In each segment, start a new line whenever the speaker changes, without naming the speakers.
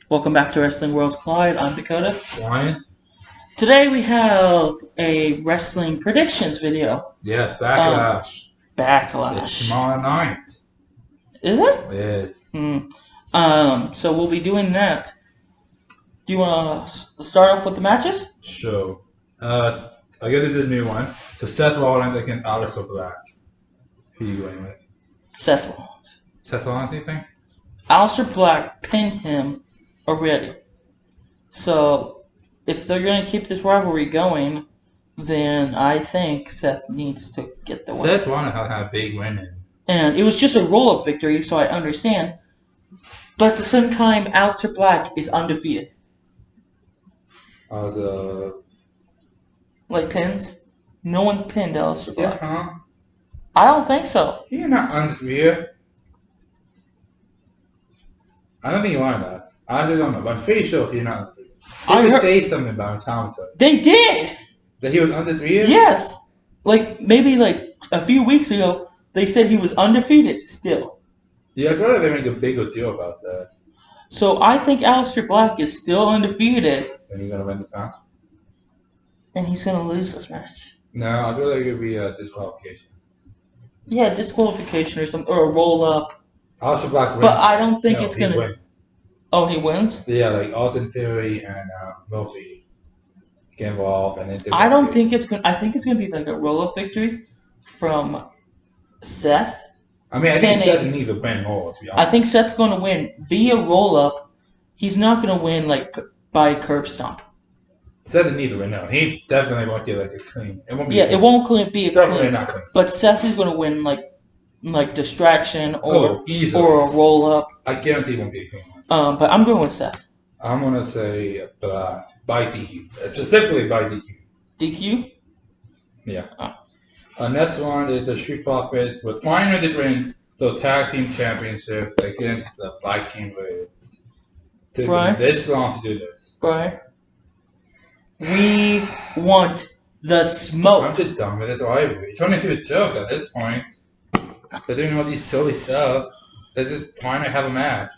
Welcome back to Wrestling Worlds Collide. I'm Dakota.
Ryan?
Today we have a wrestling predictions video.
Yes, Backlash. It's
Backlash.
tomorrow night.
Is it?
Yes.
So we'll be doing that. Do you want to start off with the matches?
Sure. I gotta do the new one. So Seth Rollins against Aleister Black. Who you going with?
Seth Rollins.
Seth Rollins, you think?
Aleister Black pinned him already. So if they're going to keep this rivalry going, then I think Seth needs to get the win.
Seth Rollins had a big win in.
And it was just a roll-up victory, so I understand. But at the same time, Aleister Black is undefeated. Like pins? No one's pinned Aleister Black.
Yeah, huh?
I don't think so.
You're not undefeated. I don't think you are that. I just don't know, but I'm pretty sure you're not undefeated. They would say something about Thompson.
They did!
That he was undefeated?
Yes! Maybe a few weeks ago, they said he was undefeated still.
Yeah, I feel like they make a bigger deal about that.
So I think Aleister Black is still undefeated.
And he's gonna win the match?
And he's gonna lose this match.
No, I feel like it'd be a disqualification.
Yeah, disqualification or something, or a roll-up.
Aleister Black wins.
But I don't think it's gonna...
Wins.
Oh, he wins?
Yeah, like Austin Theory and Murphy get involved, and then
I don't think it's gonna. I think it's gonna be like a roll-up victory from Seth.
I mean, I think Seth needs to win more. To be honest,
I think Seth's gonna win via roll-up. He's not gonna win by curb stomp.
Seth needs to win. No, he definitely won't get a clean. It won't be.
Yeah, it won't be a
definitely not clean.
But Seth is gonna win like distraction or
a
roll-up.
I guarantee it won't be a clean one.
But I'm going with Seth.
I'm gonna say by DQ, specifically by DQ.
DQ?
Yeah. Next one is the Street Profits with finally win the Tag Team Championship against the Viking Raiders.
Right.
This long to do this.
Right. We want the smoke.
I'm just done with this rivalry. It's only a joke at this point. They're doing all these silly stuff. They're just trying to have a match.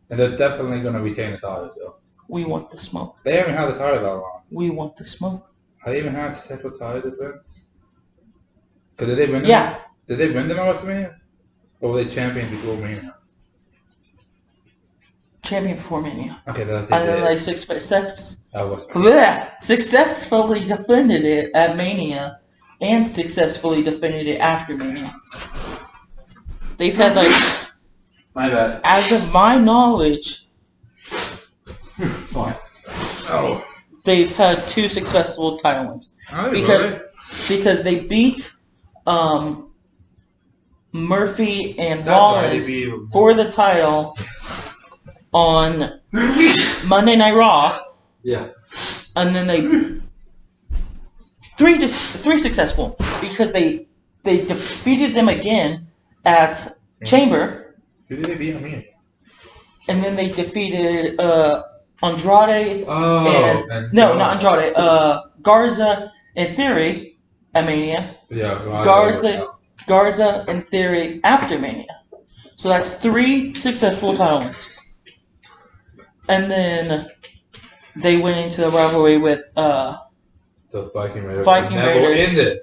And they're definitely going to retain the title still.
We want the smoke.
They haven't had the title that long.
We want the smoke.
Have they even had successful title defense? Because did they win them?
Yeah.
Did they win them at WrestleMania? Or were they champions before Mania?
Champion before Mania.
Okay, that's it.
And then they successfully defended it at Mania and successfully defended it after Mania. They've had
My bad.
As of my knowledge,
Fine. Oh.
They've had 2 successful title wins. Because they beat Murphy and Rollins for the title on Monday Night Raw.
Yeah.
And then they three successful because they defeated them again at Chamber.
Who did they beat on me?
And then they defeated Andrade. Not Andrade. Garza and Theory at Mania.
Yeah.
Garza and Theory after Mania. So that's 3 successful title wins. And then they went into the rivalry with
the Viking Raiders.
Raiders.
Ended.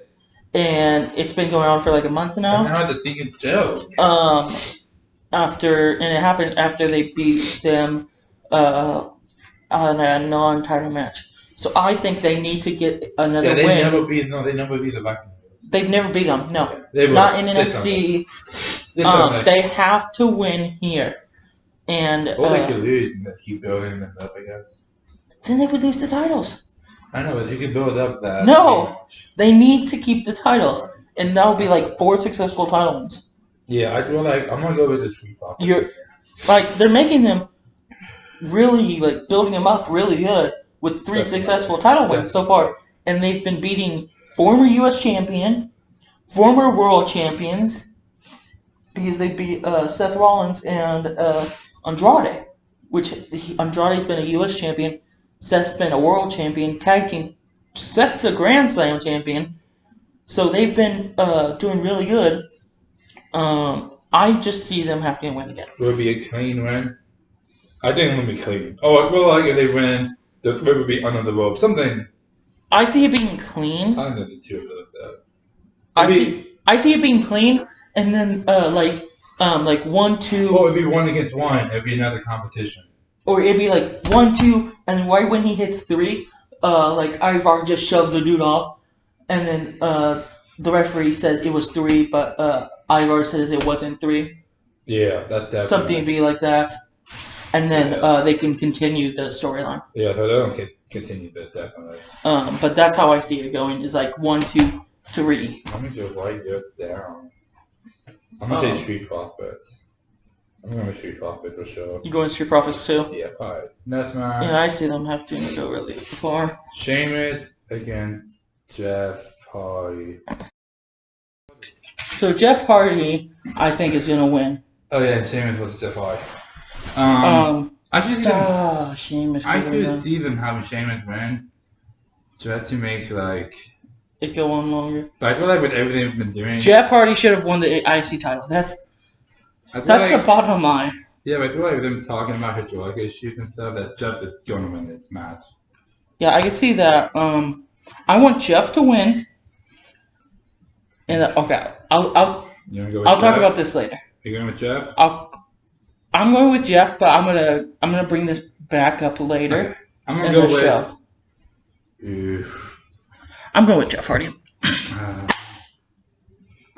And it's been going on for a month now.
And now the thing is joke.
It happened after they beat them on a non-title match. So I think they need to get another win.
They never beat the Viking Raiders.
They've never beat them. No,
yeah,
not in NXT. They have to win here. And
they could lose and keep building them up, I guess.
Then they would lose the titles.
I know, but you can build up that.
No, they need to keep the titles, and that would be 4 successful title wins.
Yeah, I feel I'm gonna go with the Street Profits.
They're making them really building them up really good with 3 successful title wins so far, and they've been beating former U.S. champion, former world champions, because they beat Seth Rollins and Andrade, which Andrade's been a U.S. champion, Seth's been a world champion, tag team. Seth's a Grand Slam champion, so they've been doing really good. I just see them having to win again.
Will it be a clean win? I think it'll be clean. Oh, well, like if they win, the threat would be under the rope. Something.
I see it being clean.
I don't know the two of those that.
I see it being clean, and then like 1-2.
Well, it'd be 1-1. It'd be another competition.
Or it'd be like 1-2, and right when he hits 3, like Ivar just shoves the dude off, and then the referee says it was 3, but Ivar says it wasn't 3.
Yeah, that definitely.
Something would be like that, and then they can continue the storyline.
Yeah, so they don't continue that definitely.
But that's how I see it going. Is like 1-2-3.
Let me just write this down. I'm gonna say Street Profits. I'm going to Street Profits for sure.
You going Street Profits too?
Yeah, alright. Next match.
Yeah, I see them have to go really far.
Sheamus against Jeff Hardy.
So Jeff Hardy, I think, is gonna win.
Oh yeah, Sheamus versus Jeff Hardy. I should see them having Sheamus win. Just to make like
it go on longer.
But I feel like with everything we've been doing,
Jeff Hardy should have won the IC title. That's the bottom line.
Yeah, but I feel like with them talking about hydraulic issues and stuff, that Jeff is going to win this match.
Yeah, I can see that. I want Jeff to win. And okay, I'll talk about this later.
You going with Jeff?
I'm going with Jeff, but I'm gonna bring this back up later.
Okay. I'm gonna go with.
I'm going with Jeff Hardy.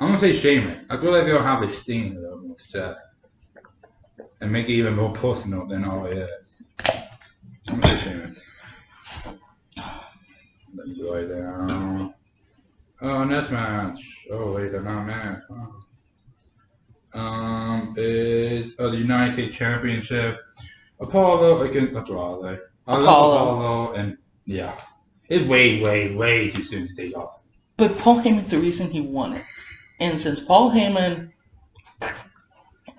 I'm gonna say Sheamus. I feel like they'll have a sting though with Jeff, and make it even more personal than all it is. I'm gonna say Sheamus. Let me write down. Oh, next match. Oh wait, they're not match. Is the United States Championship. Apollo against Andrade. Apollo and yeah. It's way too soon to take off.
But Paul Heyman's the reason he won it. And since Paul Heyman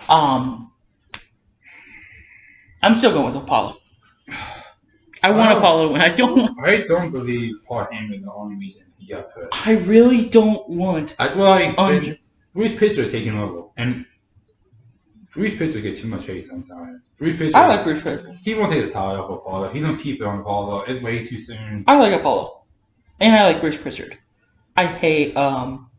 I'm still going with Apollo. I want Apollo to win. I don't
believe Paul Heyman is the only reason he got hurt.
I really don't want.
I feel like Bruce Pitcher taking over, and Bruce Pitcher get too much hate sometimes.
I like Bruce Pitcher.
He won't take the title off Apollo. He don't keep it on Apollo. It's way too soon.
I like Apollo, and I like Bruce Pritchard. I hate
No,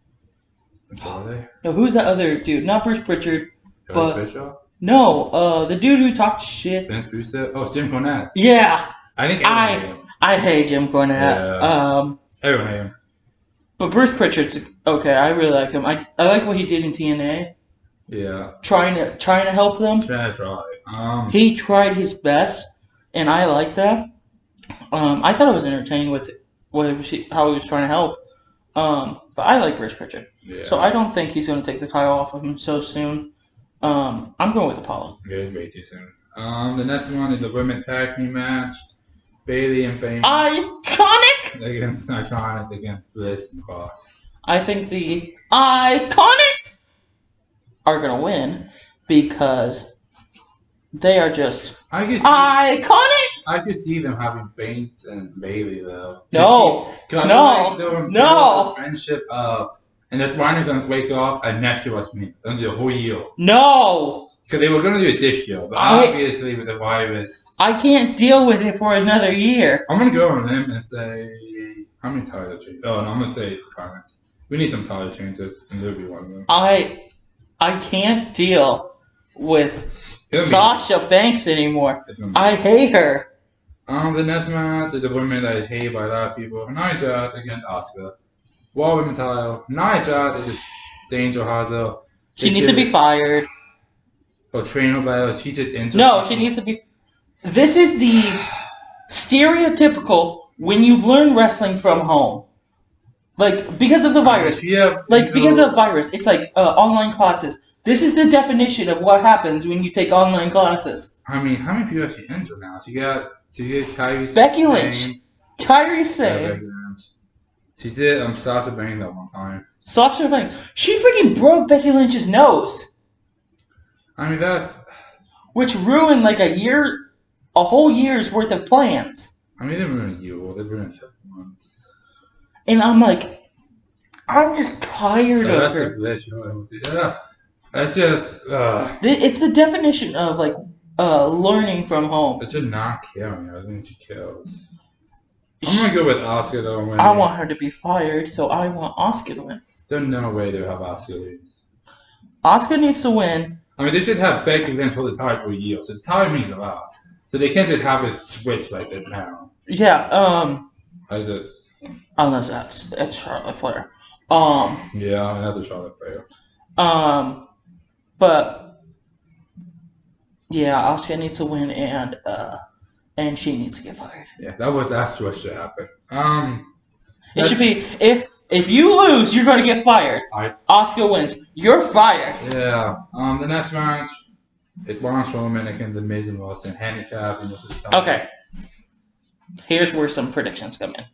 who's that other dude? Not Bruce Pritchard, but
Fisher?
No, the dude who talks shit.
Vince Russo? Oh, it's Jim Cornette.
Yeah.
I think
I hate Jim Cornette.
Yeah. Everyone hate him.
But Bruce Pritchard's okay. I really like him. I like what he did in TNA.
Yeah.
Trying to help them. He tried his best, and I like that. I thought I was entertained with how he was trying to help. But I like Bruce Pritchard.
Yeah.
So I don't think he's going to take the title off of him so soon. I'm going with Apollo.
Yeah, it's way too soon. The next one is a women's tag team match. Bayley and Bayley.
Iconic!
Against Bliss and Cross.
I think the Iconics are going to win because they are just iconic!
I could see them having Bates and Bayley though.
No!
Friendship and that one is going to wake up and next year was me. They're going to do a whole year.
No!
Because they were going to do it this year, but obviously with the virus.
I can't deal with it for another year.
I'm going to go on them and say, how many title changes? Oh, no, I'm going to say comments. We need some title changes, and there'll be one of them.
I can't deal with Sasha Banks anymore. I hate her.
The next match is the women that I hate by a lot of people. Nia Jax against Asuka. Raw Women's title. Nia Jax is Danger Hazel.
She needs to be fired.
For trainer battle, she just injured.
No, she needs to be. This is the stereotypical when you learn wrestling from home. Like, because of the virus. Because of the virus. It's like online classes. This is the definition of what happens when you take online classes.
I mean, how many people are she injured now? She got Kairi
Becky Lynch. Kairi Sane.
She did Sasha Banks that one time.
Sasha Banks. She freaking broke Becky Lynch's nose.
I mean, that's...
Which ruined like a whole year's worth of plans.
I mean, they ruined a year. They ruined 7 months.
And I'm like, I'm just tired of her.
That's a glitch. Yeah. That's just...
It's the definition of like learning from home.
It's just not killing. I think she kills. I'm gonna go with Asuka though.
I want her to be fired, so I want Asuka to win.
There's no way they'll have Asuka lose.
Asuka needs to win.
I mean, they should have Becky Lynch hold the title for years. So the title means a lot. So they can't just have it switch like that now.
Yeah.
I just.
Unless that's Charlotte Flair.
Yeah, another Charlotte Flair.
But yeah, Asuka needs to win, and she needs to get fired.
Yeah, that's what should happen.
It should be if you lose, you're going to get fired. Asuka wins, you're fired.
Yeah. The next match, it's Braun Strowman against The Miz and Wilson handicap, and this is
okay. Here's where some predictions come in,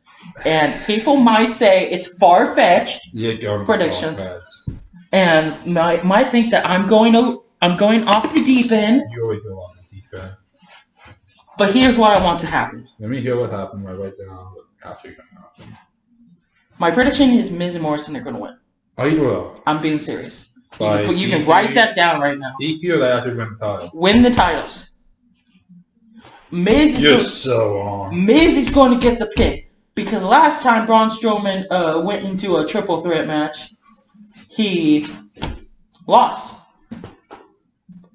and people might say it's far-fetched predictions, and might think that I'm going off the deep end.
You always go off the deep end.
But here's what I want to happen.
Let me hear what happened right down what actually going to happen.
My prediction is Miz and Morrison are going to win.
Oh, you will.
I'm being serious. You can write that down right now.
EQ, they actually win the title.
Win the titles. Miz is going to get the pin. Because last time Braun Strowman went into a triple threat match, he lost.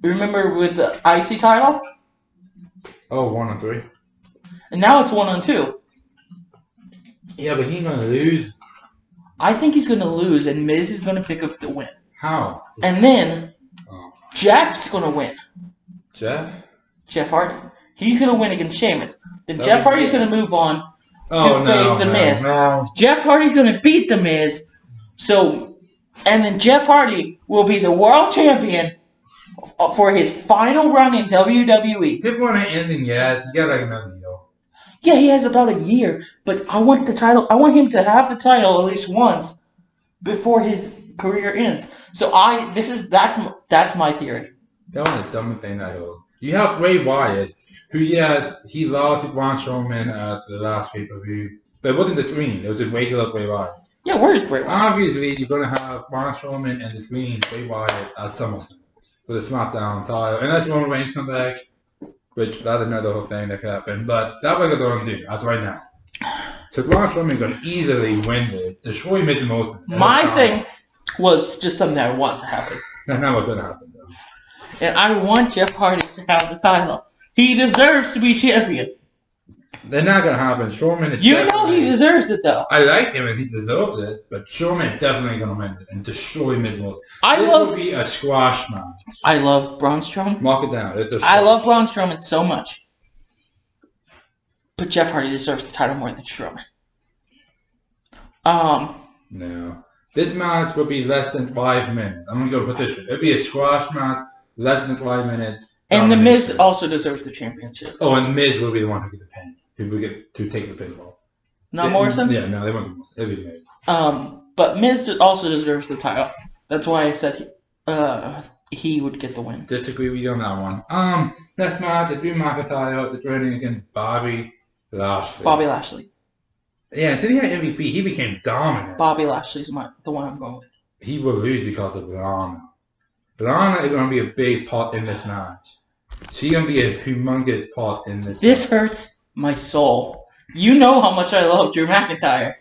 Remember with the IC title?
Oh, 1-3.
And now it's 1-2.
Yeah, but he's going to lose.
I think he's going to lose, and Miz is going to pick up the win.
How?
And then Jeff's going to win.
Jeff
Hardy. He's going to win against Sheamus. Then Jeff Hardy's going to move on to face The Miz.
No.
Jeff Hardy's going to beat The Miz. And then Jeff Hardy will be the world champion for his final run in WWE.
He won't ending yet. You got like another year.
Yeah, he has about a year, but I want the title. I want him to have the title at least once before his career ends. So that's my theory.
That was the dumbest thing I heard. You have Bray Wyatt, who he lost to Braun Strowman at the last pay-per-view, but it wasn't the Tween. It was just regular Bray Wyatt.
Yeah, where is Bray Wyatt?
Obviously, you're gonna have Braun Strowman and the Tween Bray Wyatt at SummerSlam for the SmackDown title, unless Roman Reigns come back, which that's another whole thing that could happen. But that's what they're gonna do as right now. So Braun Strowman gonna easily win this, destroy Miz and Morrison.
My thing was just something that I want to happen.
That's not what's gonna happen though.
And I want Jeff Hardy to have the title. He deserves to be champion.
They're not gonna happen. Strowman is.
You know he deserves it though.
I like him and he deserves it, but Strowman is definitely gonna win it and destroy Miz Morrison. This will be a squash match.
I love Braun Strowman.
Mark it down.
I love Braun Strowman so much, but Jeff Hardy deserves the title more than Strowman.
No. This match will be less than 5 minutes. I'm gonna go petition. It'll be a squash match, less than 5 minutes.
And The Miz also deserves the championship.
Oh, and Miz will be the one who get the pin. Who will get to take the pinfall.
Not Morrison?
Yeah, no, they won't do Morrison. It'll be Miz.
But Miz also deserves the title. That's why I said he would get the win.
Disagree with you on that one. Next match, it's Drew McIntyre defending against Bobby Lashley. Yeah, so he had MVP. He became dominant.
Bobby Lashley's the one I'm going with.
He will lose because of Lana. Lana is going to be a big part in this match. She's going to be a humongous part in this
match. Hurts my soul. You know how much I love Drew McIntyre.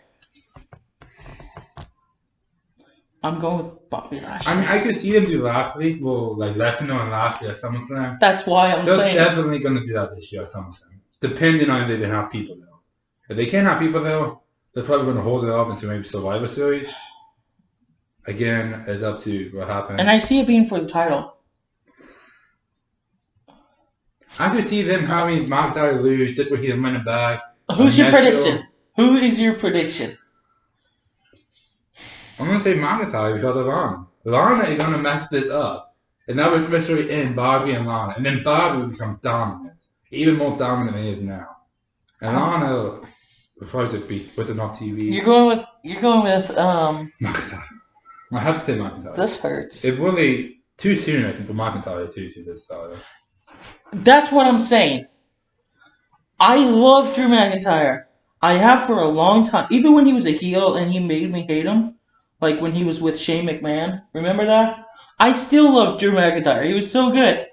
I'm going with Bobby Lashley.
I mean, I could see them do Lashley. Well, like Lesnar and Lashley at SummerSlam.
That's why I'm saying.
They're definitely going to do that this year at SummerSlam. Depending on if they have people, though. If they can't have people, though, they're probably going to hold it up into maybe Survivor Series. Again, it's up to what happens.
And I see it being for the title.
I could see them having McIntyre lose just with him winning back.
Who's your prediction? Who is your prediction?
I'm going to say McIntyre because of Lana. Lana is going to mess this up. And that would especially end Bobby and Lana. And then Bobby will become dominant. Even more dominant than he is now. And Lana will probably just be with enough TV.
You're going with
McIntyre. I have to say McIntyre.
This hurts.
It really too soon, I think, for McIntyre to this title.
That's what I'm saying. I love Drew McIntyre. I have for a long time. Even when he was a heel and he made me hate him. Like when he was with Shane McMahon. Remember that? I still love Drew McIntyre. He was so good.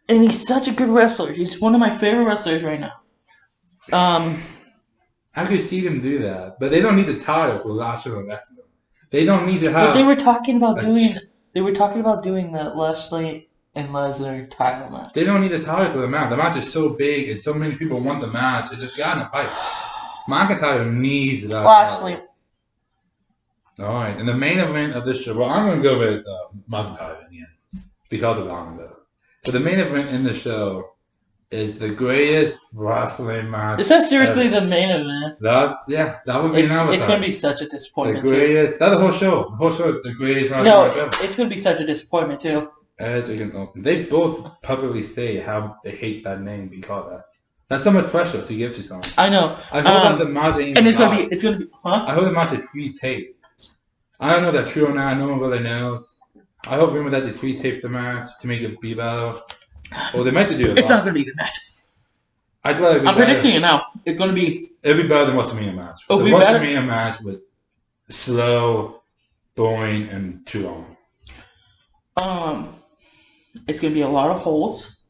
And he's such a good wrestler. He's one of my favorite wrestlers right now.
I could see them do that, but they don't need the title for last show and wrestling. They don't need to have.
But they were talking about doing. They were talking about doing the Lashley and Lesnar title match.
They don't need the title for the match. The match is so big and so many people want the match. It's got in a fight. McIntyre needs that.
Lashley.
All right, and the main event of this show. Well, I'm going to go with McIntyre in the end because of Honda. So the main event in the show is the greatest wrestling match.
Is that seriously the main event?
That would be
It's going to be such a disappointment.
The greatest. That's the whole show. The whole show, the greatest wrestling match ever.
It's going to be such a disappointment too.
Edge against Orton. They both publicly say how they hate that name because of that. That's so much pressure to give to someone.
I know.
I hope that the match ain't.
And it's going to be. Huh?
I hope the match is pre-taped. I don't know if that's true or not. No one really knows. I hope remember that they pre-taped the match to make it be better. Well, they might do it.
It's not going to be a good match.
I'd rather be
I'm predicting it now. It's going to be.
It'll be better than WrestleMania match.
Oh,
the WrestleMania match was slow, boring, and too long.
It's going to be a lot of holds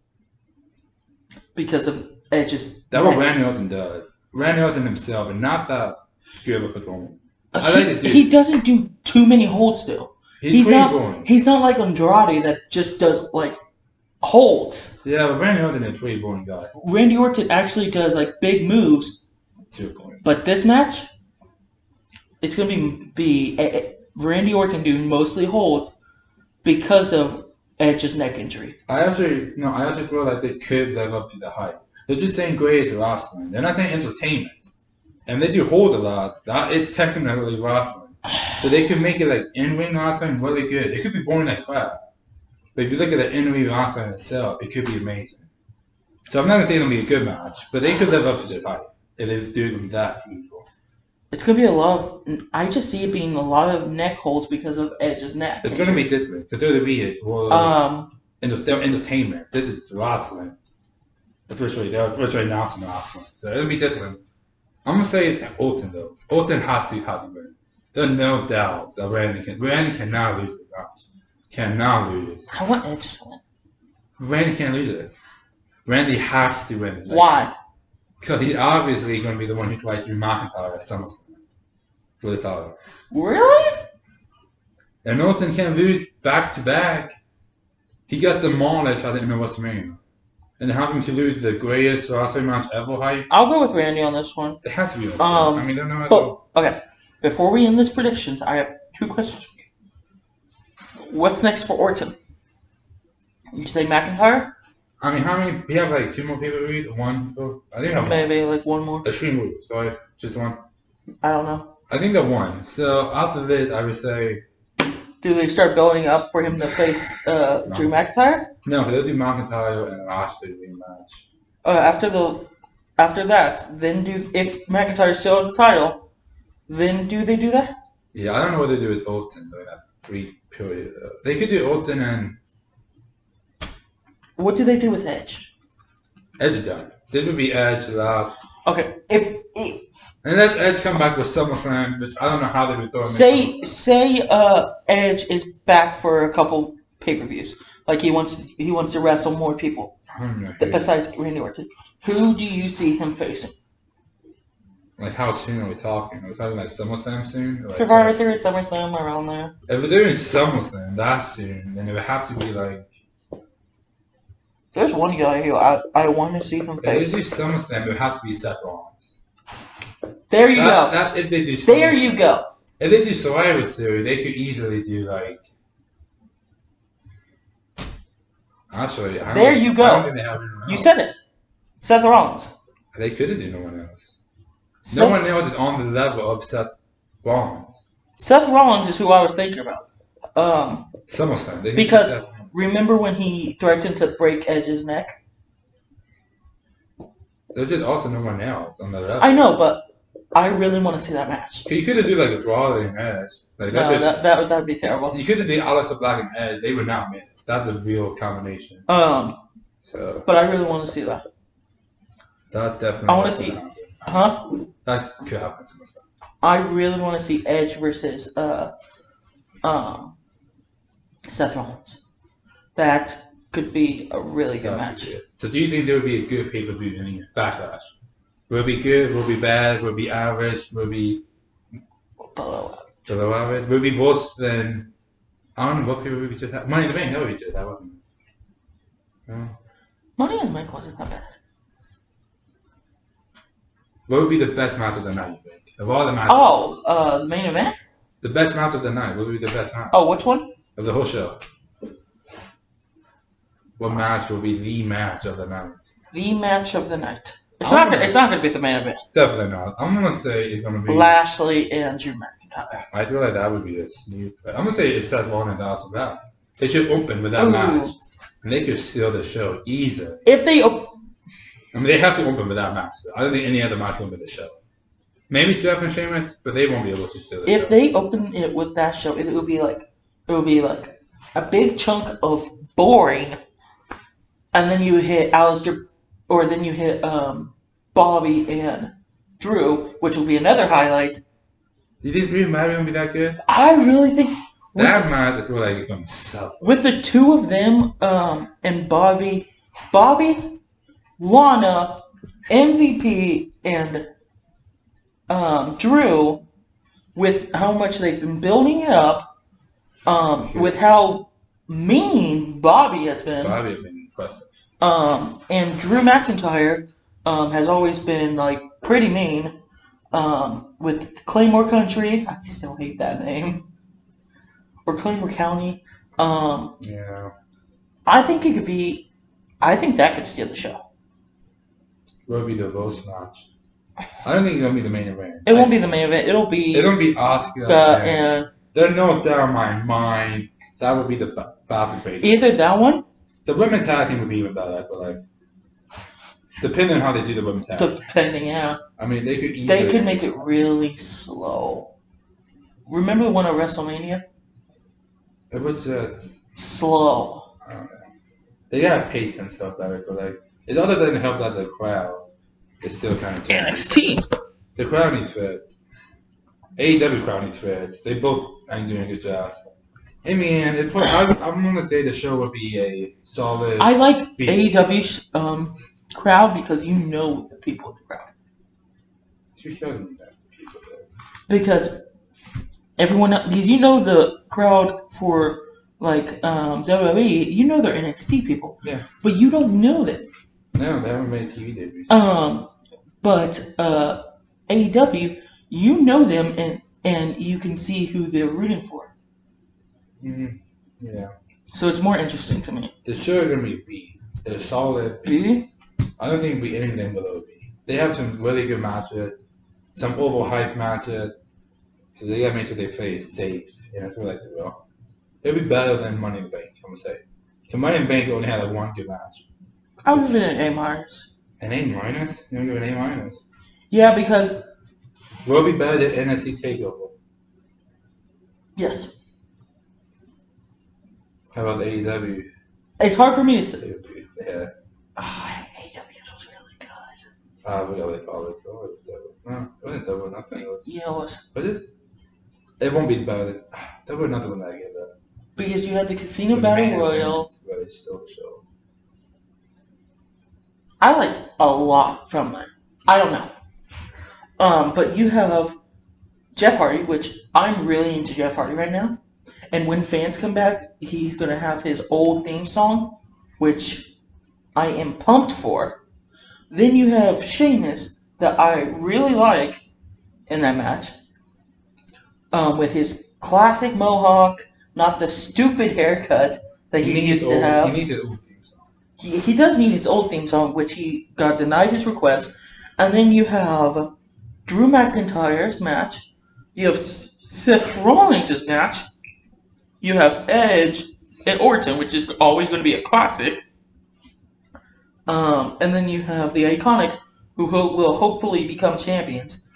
because of Edge's.
That's what Randy Orton does. Randy Orton himself, and not that good of a performer. I like it.
He doesn't do too many holds though. He's not
boring.
He's not like Andrade that just does like holds.
Yeah, but Randy Orton is a pretty boring guy.
Randy Orton actually does like big moves.
Too boring.
But this match, it's gonna be Randy Orton doing mostly holds because of Edge's neck injury.
I actually feel like they could live up to the hype. They're just saying great wrestling. They're not saying entertainment. And they do hold a lot. It's technically wrestling. So they could make it like in-ring wrestling really good. It could be boring like crap. But if you look at the in-ring wrestling itself, it could be amazing. So I'm not going to say it'll be a good match, but they could live up to their hype if they do them that beautiful.
It's going to be a lot of... I just see it being a lot of neck holds because of Edge's neck.
It's going to be different. Because WWE is more entertainment. This is wrestling. Officially, they're announcing wrestling. So it'll be different. I'm gonna say Orton though. Orton has to win. There's no doubt that Randy cannot lose the match. Cannot lose.
I want Edge to win.
Randy can't lose it. Randy has to win.
Why?
Because he's obviously going to be the one who tried to McIntyre at SummerSlam for the title.
Really?
And Orton can't lose back to back. He got demolished at the end of WrestleMania. And having to lose the greatest wrestling match ever hype.
I'll go with Randy on this one.
It has to be. I mean, don't know.
Okay. Before we end this predictions, I have 2 questions for you. What's next for Orton? You say McIntyre?
I mean, how many? We have like 2 more pay-per-views. 1. I think we have
maybe like 1 more.
Extreme Rules. So just 1.
I don't know.
I think the 1. So after this, I would say.
Do they start building up for him to face Drew McIntyre?
No, they'll do McIntyre and Lashley rematch.
After that, then if McIntyre still has the title, then do they do that?
Yeah, I don't know what they do with Orton during that brief period. They could do Orton and.
What do they do with Edge?
Edge is done. This would be Edge last.
Okay,
Unless Edge come back with SummerSlam, which I don't know how they would throw him.
Say Edge is back for a couple pay-per-views. Like he wants to wrestle more people. Besides Randy Orton. Who do you see him facing?
Like how soon are we talking? Are we talking like SummerSlam soon? Like
Survivor Series, SummerSlam, around there.
If we're doing SummerSlam that soon, then it would have to be like.
There's one guy who I want to see him face.
If they do SummerSlam, it has to be Seth Rollins.
There you go.
If they do
there you go.
If they do Survivor Series, they could easily do like. Actually,
there you go.
I don't think they have anyone else.
You said it. Seth Rollins.
They could have done no one else. No one else is on the level of Seth Rollins.
Seth Rollins is who I was thinking about.
SummerSlam.
Because remember when he threatened to break Edge's neck?
There's just also no one else on the level.
I know, but I really want to see that match.
You could have done like a draw and Edge. Like,
no, that would be terrible.
You could have done Aleister Black and Edge. They would not miss. That's the real combination.
So. But I really want to see that.
That definitely.
I want to see.
Happen.
Huh?
That could happen.
I really want to see Edge versus Seth Rollins. could be a really good
That'd be
match.
good. So do you think there would be a good pay-per-view in Backlash? Will it be good? Will it be bad? Will it be average? Will it be
Below.
average? Will it be worse than... I don't know what pay-per-view we just had. Money in the Bank, that would be just that, wasn't it? No?
Money in the Bank wasn't that bad.
What would be the best match of the night, you think? Of all the matches.
The main event?
The best match of the night. What would be the best match?
Oh, which one?
Of the whole show. What match will be the match of the night?
The match of the night. It's not gonna be the main event.
Definitely not. I'm gonna say it's gonna be
Lashley and Drew McIntyre.
I feel like that would be a smooth fight. I'm gonna say it's Seth Rollins and Dawson Valley. They should open with that match. And they could steal the show easily.
If they
they have to open with that match. I don't think any other match will open the show. Maybe Jeff and Sheamus, but they won't be able to steal the show.
If they open it with that show, it would be like a big chunk of boring, and then you hit Alistair, or then you hit Bobby and Drew, which will be another highlight.
You think Drew and Bobby won't be that good?
I really think
that match, I feel like it's gonna suffer.
With the two of them, and Bobby, Lana, MVP, and Drew, with how much they've been building it up, with how mean Bobby has been.
Bobby has been impressive.
And Drew McIntyre has always been like pretty mean. With Claymore Country, I still hate that name. Or Claymore County.
Yeah.
I think it could be. I think that could steal the show.
Will be the roast match. I don't think it's gonna be the main event.
It won't be the main event. It'll be.
It'll be Oscar
and
there's no doubt in my mind that would be the battle break.
Either that one.
The women's tag team would be even better, I feel like. Depending on how they do the women's tag.
Depending, yeah.
I mean, they could.
They could make it really slow. Remember one of WrestleMania?
It was just
slow.
I don't know. They gotta pace themselves better, but like, it other than help that the crowd is still kind of
NXT.
The crowd needs fits. AEW crowd needs fits. They both ain't doing a good job. I mean, I'm gonna say the show would be a solid.
I like AEW's crowd because you know the people in the crowd.
You shouldn't know the people there.
Because because you know the crowd for like WWE, you know they're NXT people.
Yeah.
But you don't know them.
No, they haven't made TV debuts.
But AEW, you know them and you can see who they're rooting for.
Mm-hmm. Yeah.
So it's more interesting to me.
The show is gonna be B. They're solid
B.
I don't think it'll be anything below B. They have some really good matches, some overhyped matches. So they gotta make sure they play it safe, and I feel like they will. It'll be better than Money in the Bank, I'm gonna say. So Money in the Bank only had like one good match.
I would give it an A-.
An A-? You don't give it an A-?
Yeah, because
will it be better than NXT TakeOver?
Yes.
How about the AEW?
It's hard for me to say.
Yeah.
AEW was really good.
What do they call it? No, it wasn't Double Nothing.
Yeah, it was.
Was it? It won't be better than Double Nothing when I get that.
Because you had the Casino Battle Royal.
But it's still a show.
I like a lot from that. I don't know. But you have Jeff Hardy, which I'm really into Jeff Hardy right now. And when fans come back, he's going to have his old theme song, which I am pumped for. Then you have Sheamus, that I really like in that match, with his classic mohawk, not the stupid haircut that he used to have.
He needs his old theme song.
He does need his old theme song, which he got denied his request. And then you have Drew McIntyre's match. You have Seth Rollins' match. You have Edge and Orton, which is always going to be a classic. And then you have the Iconics, who will hopefully become champions.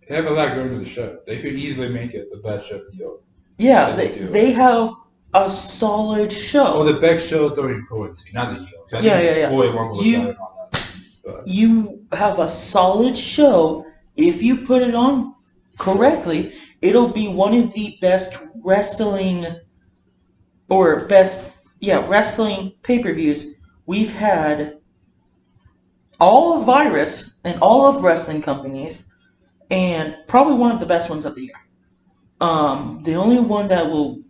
They have a lot going to the show. They could easily make it the best show of the year.
Yeah, they have a solid show.
Oh, the best show during quarantine, not the year.
Yeah.
Boy, one was better and all that.
You have a solid show. If you put it on correctly, it'll be one of the best wrestling or best wrestling pay-per-views, we've had all of Virus and all of wrestling companies, and probably one of the best ones of the year. The only one that will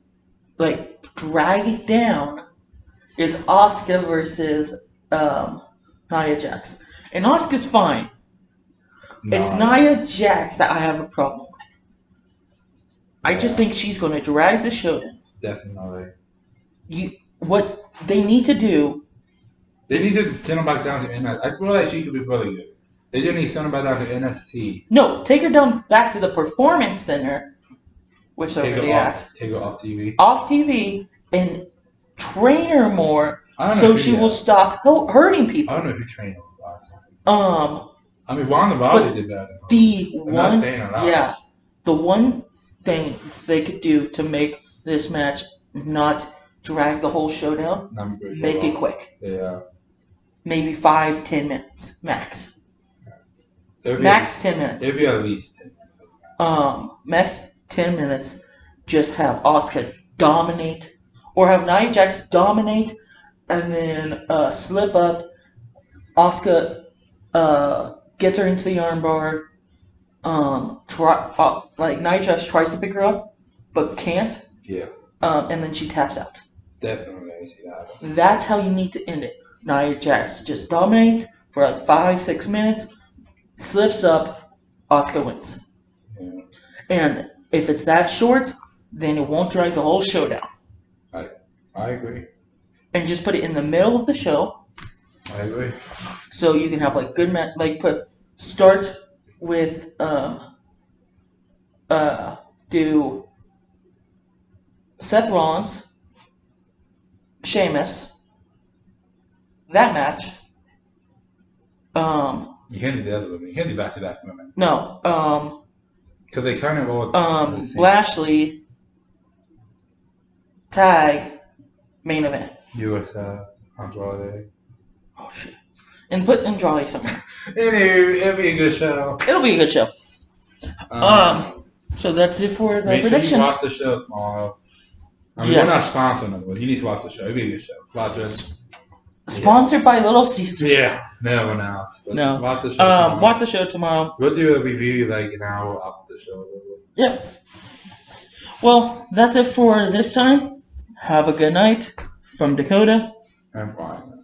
drag it down is Asuka versus Nia Jax, and Asuka's fine. It's Nia Jax that I have a problem with. I just think she's going to drag the show down.
Definitely.
What they need to do.
They need to send her back down to NXT. I feel like she could be really good. They just need to send her back down to NXT.
No, take her down back to the Performance Center, which is over there.
Take her off TV.
Off TV and train her more so she will stop hurting people.
I don't know if you train her.
I
mean, Ronda Rousey did that.
The one thing they could do to make this match not drag the whole show down, make it quick.
Yeah.
Maybe 5-10 minutes max. Max 10 minutes.
It'd be at least 10 minutes.
Max 10 minutes. Just have Asuka dominate, or have Nia Jax dominate, and then slip up. Asuka gets her into the armbar. Nia Jax tries to pick her up, but can't.
Yeah.
And then she taps out.
Definitely, I see that.
That's how you need to end it. Nia Jax just dominates for 5-6 minutes, slips up, Asuka wins.
Yeah.
And if it's that short, then it won't drag the whole show down.
I agree.
And just put it in the middle of the show.
I agree.
So you can have good start with do Seth Rollins, Sheamus, that match.
You can't do the other women. You can't do back-to-back women.
No.
Because they kind of all.
Lashley, tag, main event.
US Andrade.
Oh shit. And put Andrade somewhere.
It'll be a good show.
It'll be a good show. So that's it for the predictions.
Sure you watch the show tomorrow. We're not sponsored, but you need to watch the show. It'll be a good show. Watch it.
Sponsored by Little Caesars.
Yeah. No, we're not.
No.
Watch the show tomorrow.
Watch the show tomorrow.
We'll do a review an hour after the show.
Yeah. Well, that's it for this time. Have a good night from Dakota.
And Brian.